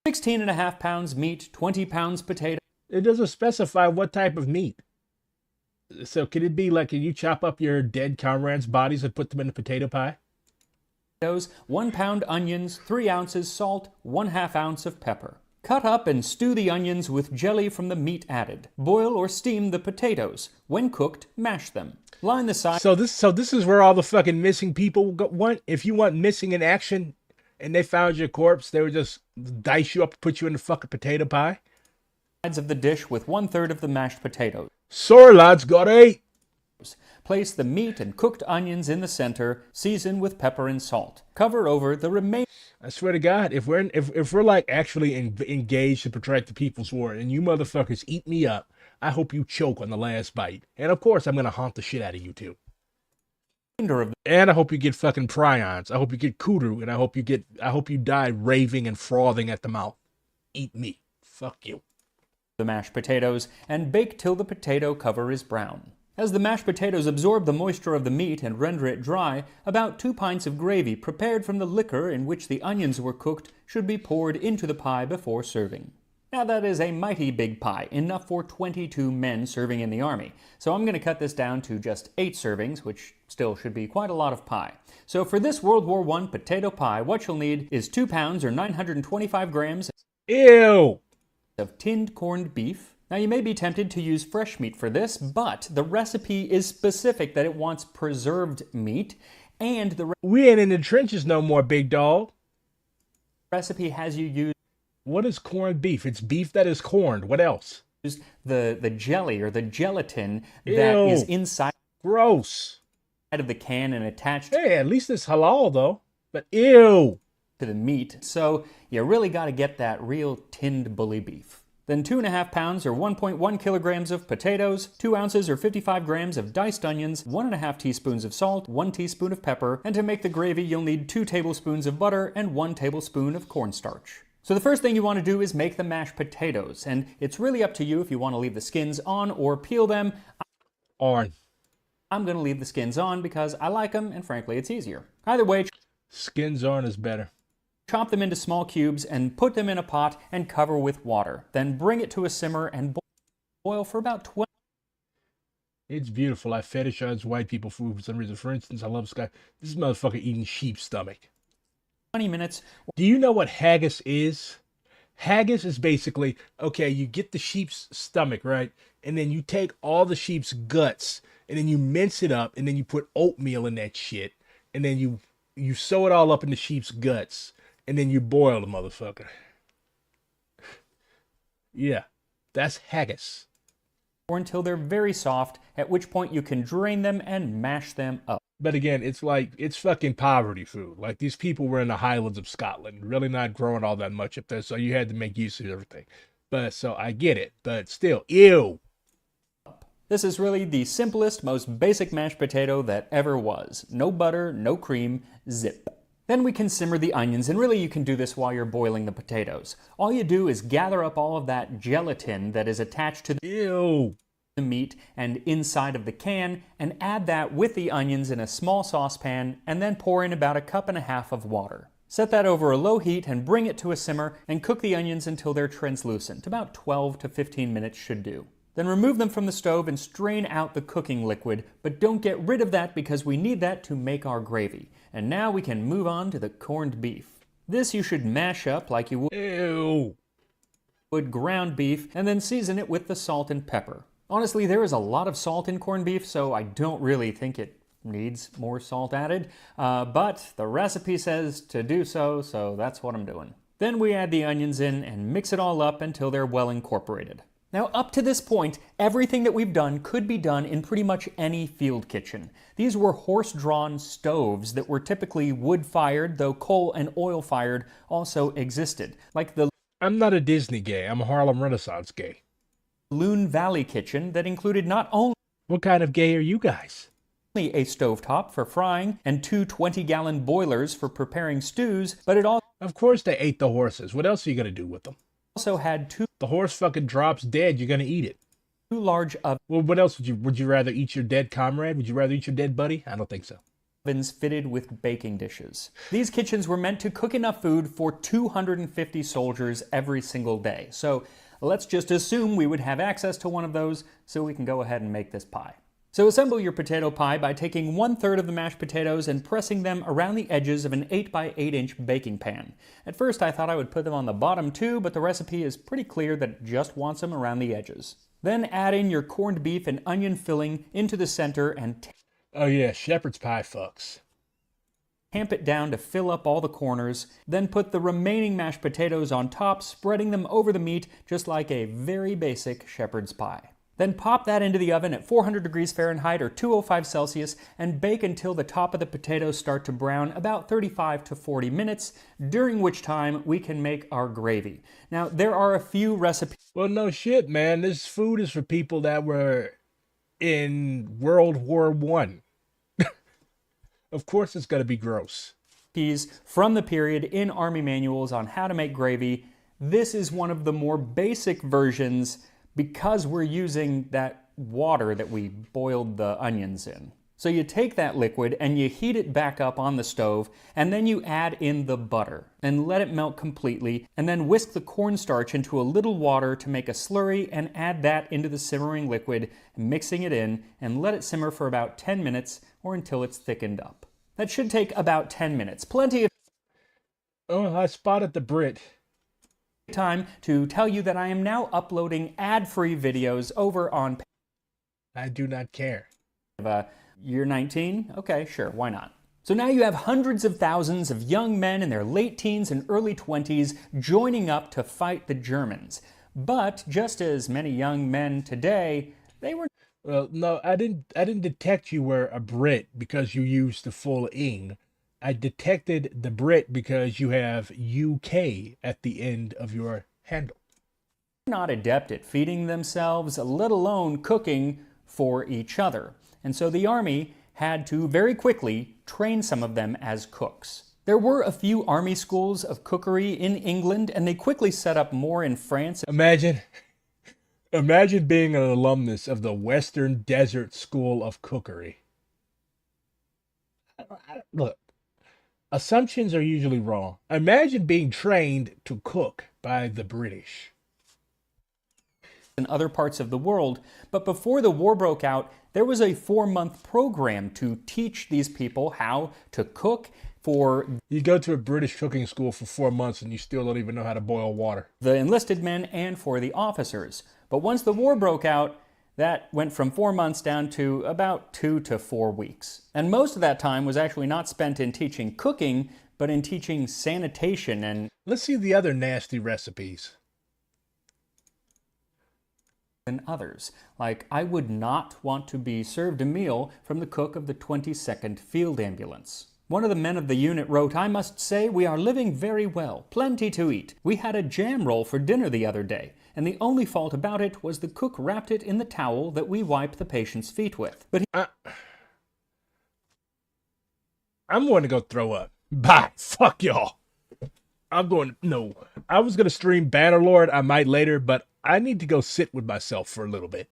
16.5 pounds meat, 20 pounds potato. It doesn't specify what type of meat. So could it be like, can you chop up your dead comrades' bodies and put them in a potato pie? 1 pound onions, 3 ounces salt, 1/2 ounce of pepper. Cut up and stew the onions with jelly from the meat added. Boil or steam the potatoes. When cooked, mash them. Line the sides So this is where all the fucking missing people want. If you want missing in action, and they found your corpse, they would just dice you up, put you in the fucking potato pie. of the dish with 1/3 of the mashed potatoes. Sorry, lads, got 8. Place the meat and cooked onions in the center. Season with pepper and salt. Cover over the remaining. I swear to God, if we're like actually engaged to protect the People's War, and you motherfuckers eat me up, I hope you choke on the last bite. And of course, I'm gonna haunt the shit out of you too. And I hope you get fucking prions. I hope you get kudu, and I hope you die raving and frothing at the mouth. Eat me. Fuck you. The mashed potatoes and bake till the potato cover is brown. As the mashed potatoes absorb the moisture of the meat and render it dry, about 2 pints of gravy prepared from the liquor in which the onions were cooked should be poured into the pie before serving. Now that is a mighty big pie, enough for 22 men serving in the army. So I'm going to cut this down to just 8 servings, which still should be quite a lot of pie. So for this World War I potato pie, what you'll need is 2 pounds or 925 grams Ew! of tinned corned beef. Now you may be tempted to use fresh meat for this, but the recipe is specific that it wants preserved meat, and the We ain't in the trenches no more, big dog. recipe has you use What is corned beef? It's beef that is corned. What else? the jelly or the gelatin that is Ew. inside Gross. of the can and attached Hey, at least it's halal though. But ew. to the meat, so you really got to get that real tinned bully beef. Then 2.5 pounds or 1.1 kilograms of potatoes, 2 ounces or 55 grams of diced onions, 1.5 teaspoons of salt, 1 teaspoon of pepper, and to make the gravy you'll need 2 tablespoons of butter and 1 tablespoon of cornstarch. So the first thing you want to do is make the mashed potatoes, and it's really up to you if you want to leave the skins on or peel them. On. I'm going to leave the skins on because I like them and frankly it's easier. Either way, Skins on is better. chop them into small cubes and put them in a pot and cover with water. Then bring it to a simmer and boil for about 20 It's beautiful. I fetishize white people food for some reason. For instance, I love this motherfucker eating sheep's stomach. minutes. Do you know what haggis is? Haggis is basically, okay, you get the sheep's stomach, right? And then you take all the sheep's guts and then you mince it up and then you put oatmeal in that shit. And then you sew it all up in the sheep's guts. And then you boil the motherfucker. Yeah, that's haggis. Or until they're very soft, at which point you can drain them and mash them up. But again, it's fucking poverty food. Like these people were in the Highlands of Scotland, really not growing all that much up there, so you had to make use of everything. But so I get it, but still, ew. This is really the simplest, most basic mashed potato that ever was. No butter, no cream, zip. Then we can simmer the onions, and really you can do this while you're boiling the potatoes. All you do is gather up all of that gelatin that is attached to Ew. the meat and inside of the can, and add that with the onions in a small saucepan, and then pour in about 1.5 cups of water. Set that over a low heat and bring it to a simmer, and cook the onions until they're translucent. About 12 to 15 minutes should do. Then remove them from the stove and strain out the cooking liquid, but don't get rid of that because we need that to make our gravy. And now we can move on to the corned beef. This you should mash up like you would ground beef, and then season it with the salt and pepper. Honestly, there is a lot of salt in corned beef, so I don't really think it needs more salt added, but the recipe says to do so, so that's what I'm doing. Then we add the onions in and mix it all up until they're well incorporated. Now, up to this point, everything that we've done could be done in pretty much any field kitchen. These were horse-drawn stoves that were typically wood-fired, though coal and oil-fired also existed, like the I'm not a Disney gay. I'm a Harlem Renaissance gay. Loon Valley kitchen that included not only What kind of gay are you guys? a stovetop for frying and 2 20-gallon boilers for preparing stews, but it Of course they ate the horses. What else are you going to do with them? also had 2 The horse fucking drops dead. You're going to eat it. large Well, what else would you rather eat your dead comrade? Would you rather eat your dead buddy? I don't think so. ovens fitted with baking dishes. These kitchens were meant to cook enough food for 250 soldiers every single day. So let's just assume we would have access to one of those so we can go ahead and make this pie. So assemble your potato pie by taking 1/3 of the mashed potatoes and pressing them around the edges of an 8 by 8 inch baking pan. At first I thought I would put them on the bottom too, but the recipe is pretty clear that it just wants them around the edges. Then add in your corned beef and onion filling into the center and Oh yeah, shepherd's pie fucks. tamp it down to fill up all the corners. Then put the remaining mashed potatoes on top, spreading them over the meat just like a very basic shepherd's pie. Then pop that into the oven at 400 degrees Fahrenheit or 205 Celsius and bake until the top of the potatoes start to brown, about 35 to 40 minutes, during which time we can make our gravy. Now, there are a few recipes Well, no shit, man. This food is for people that were in World War I. Of course it's going to be gross. from the period in Army manuals on how to make gravy. This is one of the more basic versions because we're using that water that we boiled the onions in. So you take that liquid and you heat it back up on the stove, and then you add in the butter and let it melt completely, and then whisk the cornstarch into a little water to make a slurry and add that into the simmering liquid, mixing it in, and let it simmer for about 10 minutes or until it's thickened up. That should take about 10 minutes. Plenty of Oh, I spotted the Brit. time to tell you that I am now uploading ad-free videos over on I do not care. You're 19? Okay, sure, why not? So now you have hundreds of thousands of young men in their late teens and early 20s joining up to fight the Germans. But just as many young men today, they were Well, no, I didn't detect you were a Brit because you used the full ing. I detected the Brit because you have UK at the end of your handle. not adept at feeding themselves, let alone cooking for each other. And so the army had to very quickly train some of them as cooks. There were a few army schools of cookery in England, and they quickly set up more in France. Imagine being an alumnus of the Western Desert School of Cookery. Look, assumptions are usually wrong. Imagine being trained to cook by the British. In other parts of the world, but before the war broke out, there was a 4-month program to teach these people how to cook for You go to a British cooking school for 4 months and you still don't even know how to boil water. the enlisted men and for the officers. But once the war broke out, that went from 4 months down to about 2 to 4 weeks. And most of that time was actually not spent in teaching cooking, but in teaching sanitation and Let's see the other nasty recipes. others. Like, I would not want to be served a meal from the cook of the 22nd Field Ambulance. One of the men of the unit wrote, "I must say we are living very well, plenty to eat. We had a jam roll for dinner the other day, and the only fault about it was the cook wrapped it in the towel that we wipe the patient's feet with. But I'm going to go throw up. Bye. Fuck y'all. No. I was going to stream Bannerlord. I might later, but I need to go sit with myself for a little bit.